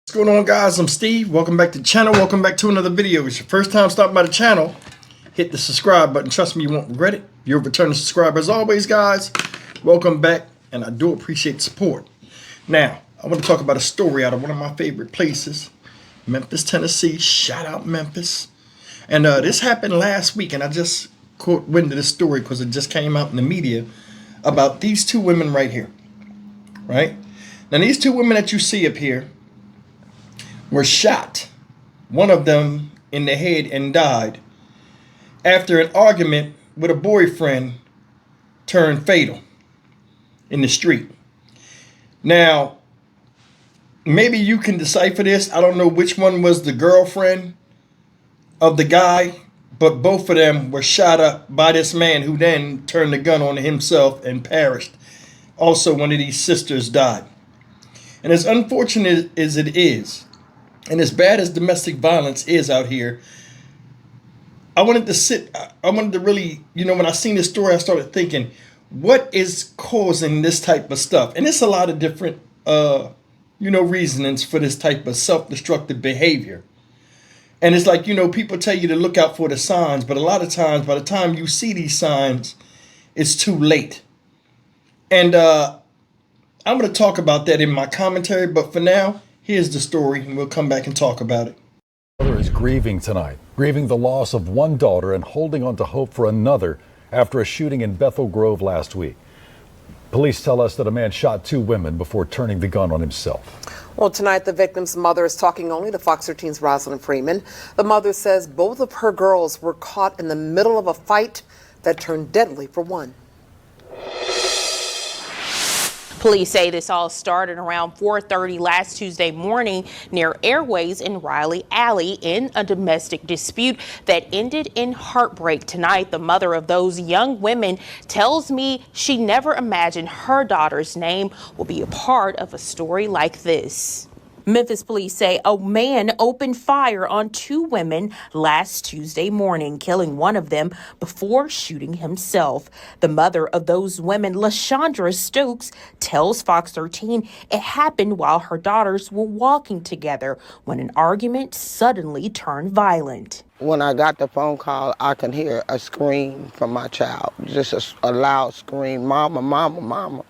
What's going on, guys? I'm Steve. Welcome back to the channel. Welcome back to another video. If it's your first time stopping by the channel, hit the subscribe button. Trust me, you won't regret it. You're a returning subscriber. As always, guys, welcome back, and I do appreciate the support. Now, I want to talk about a story out of one of my favorite places, Memphis, Tennessee. Shout out Memphis. And this happened last week, and I just went into this story because it just came out in the media about these two women right here, right? Now, these two women that you see up here were shot, one of them in the head, and died after an argument with a boyfriend turned fatal in the street. Now, maybe you can decipher this. I don't know which one was the girlfriend of the guy, but both of them were shot up by this man who then turned the gun on himself and perished. Also, one of these sisters died. And as unfortunate as it is, and as bad as domestic violence is out here, I wanted to really, when I seen this story, I started thinking, what is causing this type of stuff? And it's a lot of different, reasonings for this type of self-destructive behavior. And it's like, people tell you to look out for the signs, but a lot of times, by the time you see these signs, it's too late. And I'm going to talk about that in my commentary, but for now, here's the story, and we'll come back and talk about it. Mother is grieving tonight, grieving the loss of one daughter and holding on to hope for another after a shooting in Bethel Grove last week. Police tell us that a man shot two women before turning the gun on himself. Well, tonight the victim's mother is talking only to Fox 13's Rosalind Freeman. The mother says both of her girls were caught in the middle of a fight that turned deadly for one. Police say this all started around 4:30 last Tuesday morning near Airways in Riley Alley in a domestic dispute that ended in heartbreak. Tonight, the mother of those young women tells me she never imagined her daughter's name will be a part of a story like this. Memphis police say a man opened fire on two women last Tuesday morning, killing one of them before shooting himself. The mother of those women, LaShondra Stokes, tells Fox 13 it happened while her daughters were walking together when an argument suddenly turned violent. When I got the phone call, I could hear a scream from my child, just a loud scream, "Mama, mama, mama."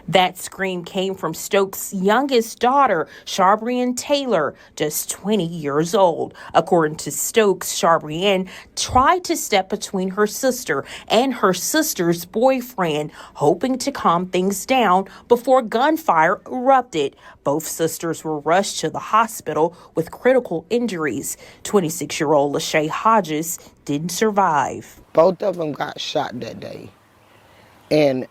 That scream came from Stokes' youngest daughter, Sharbrian Taylor, just 20 years old. According to Stokes, Sharbrian tried to step between her sister and her sister's boyfriend, hoping to calm things down before gunfire erupted. Both sisters were rushed to the hospital with critical injuries. 26-year-old Lachey Hodges didn't survive. Both of them got shot that day. And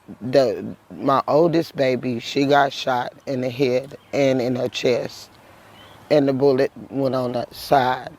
my oldest baby, she got shot in the head and in her chest. And the bullet went on the side.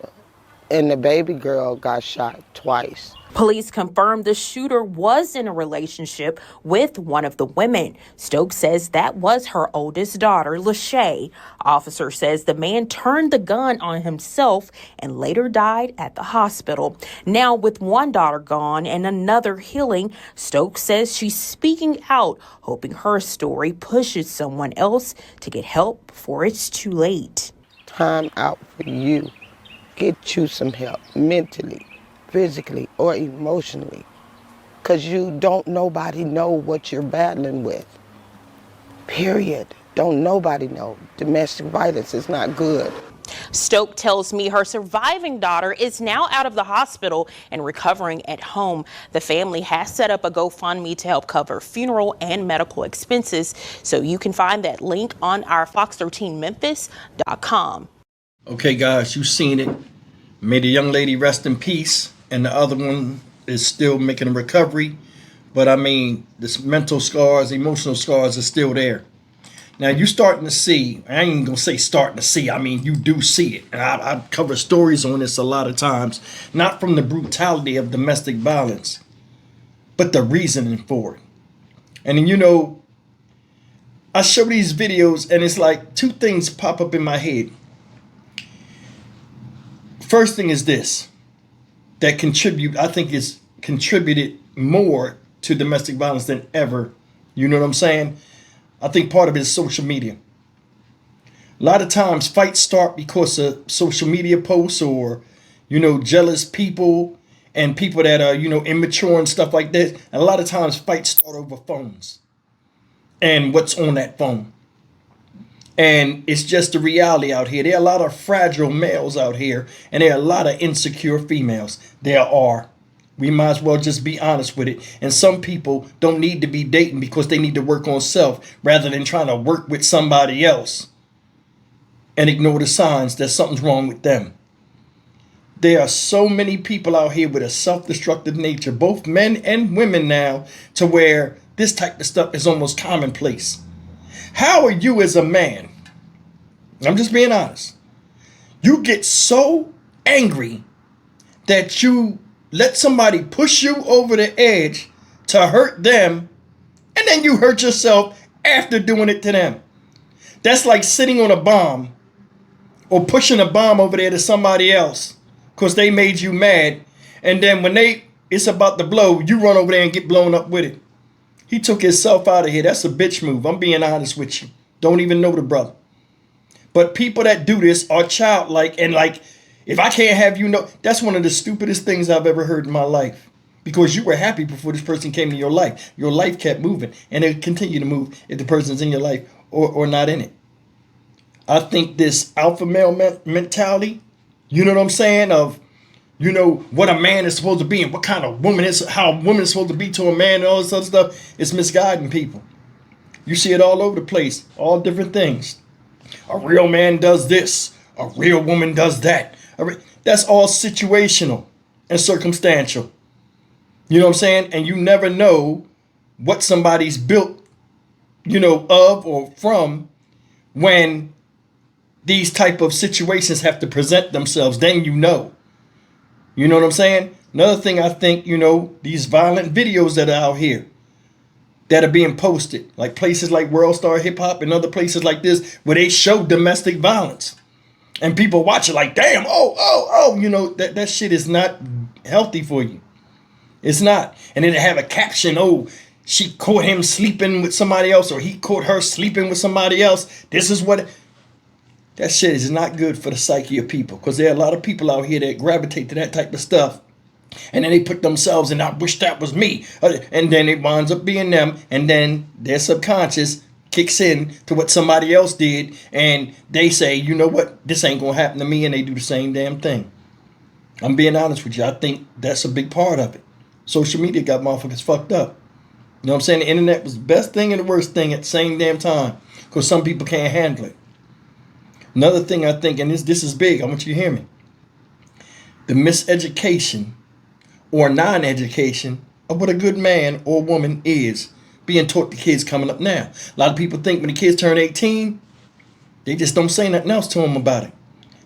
And the baby girl got shot twice. Police confirmed the shooter was in a relationship with one of the women. Stokes says that was her oldest daughter, Lachey. Officer says the man turned the gun on himself and later died at the hospital. Now, with one daughter gone and another healing, Stokes says she's speaking out, hoping her story pushes someone else to get help before it's too late. Time out for you. Get you some help mentally, physically, or emotionally, because nobody know what you're battling with, period. Don't nobody know. Domestic violence is not good. Stoke tells me her surviving daughter is now out of the hospital and recovering at home. The family has set up a GoFundMe to help cover funeral and medical expenses, so you can find that link on our fox13memphis.com. Okay, guys, you've seen it. May the young lady rest in peace, and the other one is still making a recovery. But I mean, this mental scars, emotional scars are still there. Now, you're starting to see, I ain't gonna say starting to see, I mean, you do see it. And I cover stories on this a lot of times, not from the brutality of domestic violence, but the reasoning for it. And then, I show these videos, and it's like two things pop up in my head. First thing is this, that I think is contributed more to domestic violence than ever. You know what I'm saying? I think part of it is social media. A lot of times fights start because of social media posts or, jealous people and people that are, immature and stuff like that. And a lot of times fights start over phones and what's on that phone. And it's just the reality out here. There are a lot of fragile males out here, and there are a lot of insecure females. There are. We might as well just be honest with it. And some people don't need to be dating because they need to work on self rather than trying to work with somebody else and ignore the signs that something's wrong with them. There are so many people out here with a self-destructive nature, both men and women now, to where this type of stuff is almost commonplace. How are you as a man? I'm just being honest. You get so angry that you let somebody push you over the edge to hurt them, and then you hurt yourself after doing it to them. That's like sitting on a bomb or pushing a bomb over there to somebody else because they made you mad. And then when it's about to blow, you run over there and get blown up with it. He took himself out of here. That's a bitch move. I'm being honest with you. Don't even know the brother. But people that do this are childlike. And like, if I can't have you know, that's one of the stupidest things I've ever heard in my life. Because you were happy before this person came to your life. Your life kept moving. And it'll continue to move if the person's in your life or not in it. I think this alpha male mentality, you know what I'm saying, of, what a man is supposed to be and what kind of woman is, how a woman is supposed to be to a man and all this other stuff, it's misguiding people. You see it all over the place, all different things. A real man does this, a real woman does that. That's all situational and circumstantial. You know what I'm saying? And you never know what somebody's built, of or from when these type of situations have to present themselves. Then you know. You know what I'm saying? Another thing I think, these violent videos that are out here that are being posted, like places like World Star Hip Hop and other places like this, where they show domestic violence. And people watch it like, damn, that shit is not healthy for you. It's not. And then they have a caption, she caught him sleeping with somebody else, or he caught her sleeping with somebody else. This is what... That shit is not good for the psyche of people, because there are a lot of people out here that gravitate to that type of stuff. And then they put themselves in, I wish that was me. And then it winds up being them. And then their subconscious kicks in to what somebody else did. And they say, you know what? This ain't going to happen to me. And they do the same damn thing. I'm being honest with you. I think that's a big part of it. Social media got motherfuckers fucked up. You know what I'm saying? The internet was the best thing and the worst thing at the same damn time, because some people can't handle it. Another thing I think, and this is big, I want you to hear me. The miseducation or non-education of what a good man or woman is being taught to kids coming up now. A lot of people think when the kids turn 18, they just don't say nothing else to them about it.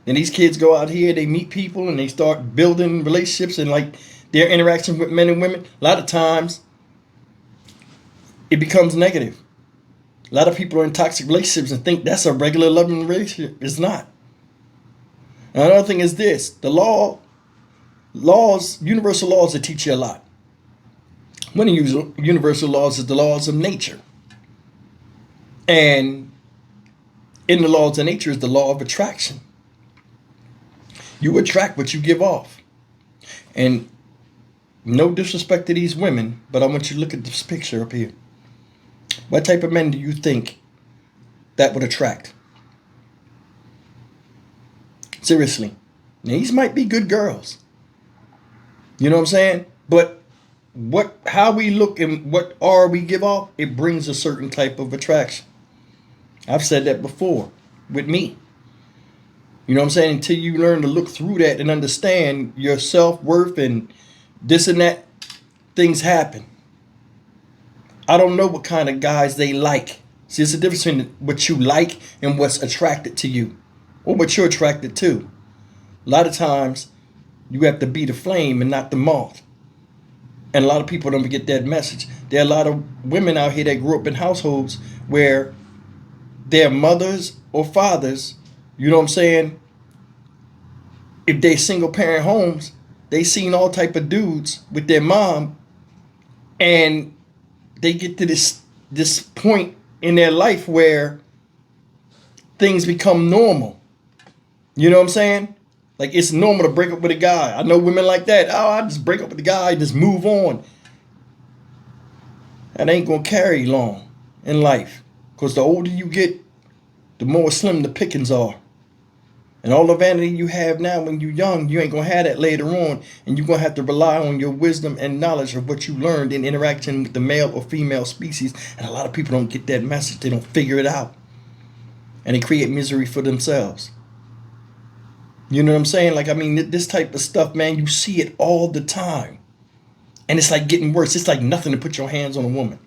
Then these kids go out here, they meet people, and they start building relationships and like their interaction with men and women. A lot of times, it becomes negative. A lot of people are in toxic relationships and think that's a regular loving relationship. It's not. Another thing is this. The universal laws that teach you a lot. One of the universal laws is the laws of nature. And in the laws of nature is the law of attraction. You attract what you give off. And no disrespect to these women, but I want you to look at this picture up here. What type of men do you think that would attract? Seriously. Now, these might be good girls. You know what I'm saying? But how we look and what aura we give off, it brings a certain type of attraction. I've said that before with me. You know what I'm saying? Until you learn to look through that and understand your self-worth and this and that, things happen. I don't know what kind of guys they like. See, it's a difference between what you like and what's attracted to you, or what you're attracted to. A lot of times, you have to be the flame and not the moth. And a lot of people don't get that message. There are a lot of women out here that grew up in households where their mothers or fathers, you know what I'm saying, if they single parent homes, they seen all type of dudes with their mom, and they get to this point in their life where things become normal. You know what I'm saying? Like, it's normal to break up with a guy. I know women like that. Oh, I just break up with the guy, just move on. That ain't gonna carry long in life. Because the older you get, the more slim the pickings are. And all the vanity you have now when you're young, you ain't gonna have that later on. And you're gonna have to rely on your wisdom and knowledge of what you learned in interaction with the male or female species. And a lot of people don't get that message. They don't figure it out. And they create misery for themselves. You know what I'm saying? Like, I mean, this type of stuff, man, you see it all the time. And it's like getting worse. It's like nothing to put your hands on a woman.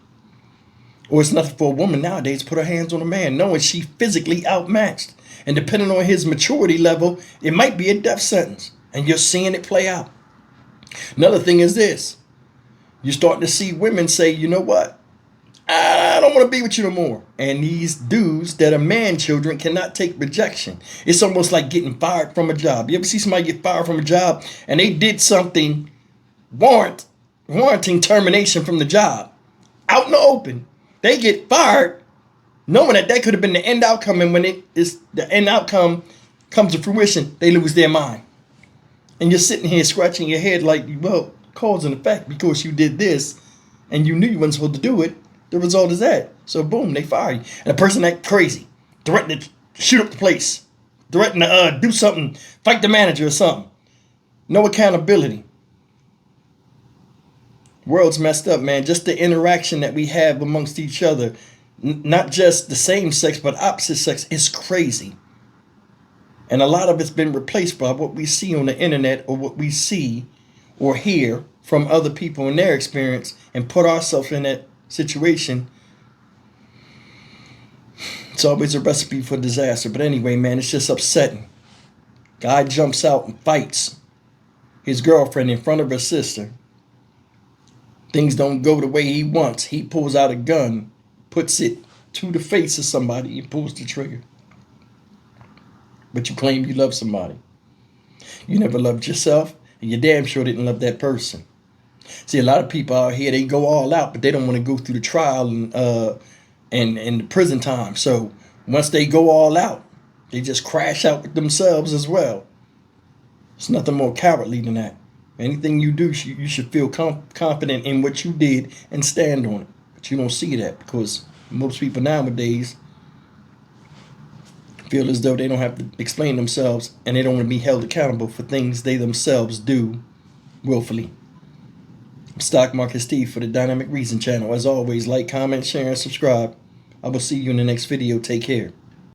Or it's nothing for a woman nowadays to put her hands on a man, knowing she's physically outmatched. And depending on his maturity level, it might be a death sentence. And you're seeing it play out. Another thing is this. You're starting to see women say, you know what? I don't want to be with you no more. And these dudes that are man children cannot take rejection. It's almost like getting fired from a job. You ever see somebody get fired from a job and they did something warranting termination from the job out in the open? They get fired knowing that that could have been the end outcome. And when the end outcome comes to fruition, they lose their mind. And you're sitting here scratching your head like, well, cause and effect, because you did this and you knew you weren't supposed to do it. The result is that. So boom, they fire you. And a person that crazy, threatening to shoot up the place, threatening to do something, fight the manager or something. No accountability. World's messed up, man. Just the interaction that we have amongst each other, not just the same sex, but opposite sex, is crazy. And a lot of it's been replaced by what we see on the internet or what we see or hear from other people in their experience, and put ourselves in that situation. It's always a recipe for disaster. But anyway, man, it's just upsetting. Guy jumps out and fights his girlfriend in front of her sister. Things don't go the way he wants. He pulls out a gun, puts it to the face of somebody, and pulls the trigger. But you claim you love somebody. You never loved yourself, and you damn sure didn't love that person. See, a lot of people out here, they go all out, but they don't want to go through the trial and the prison time. So once they go all out, they just crash out with themselves as well. It's nothing more cowardly than that. Anything you do, you should feel confident in what you did and stand on it. But you don't see that, because most people nowadays feel as though they don't have to explain themselves, and they don't want to be held accountable for things they themselves do willfully. Stock Market Steve for the Dynamic Reason channel. As always, like, comment, share, and subscribe. I will see you in the next video. Take care.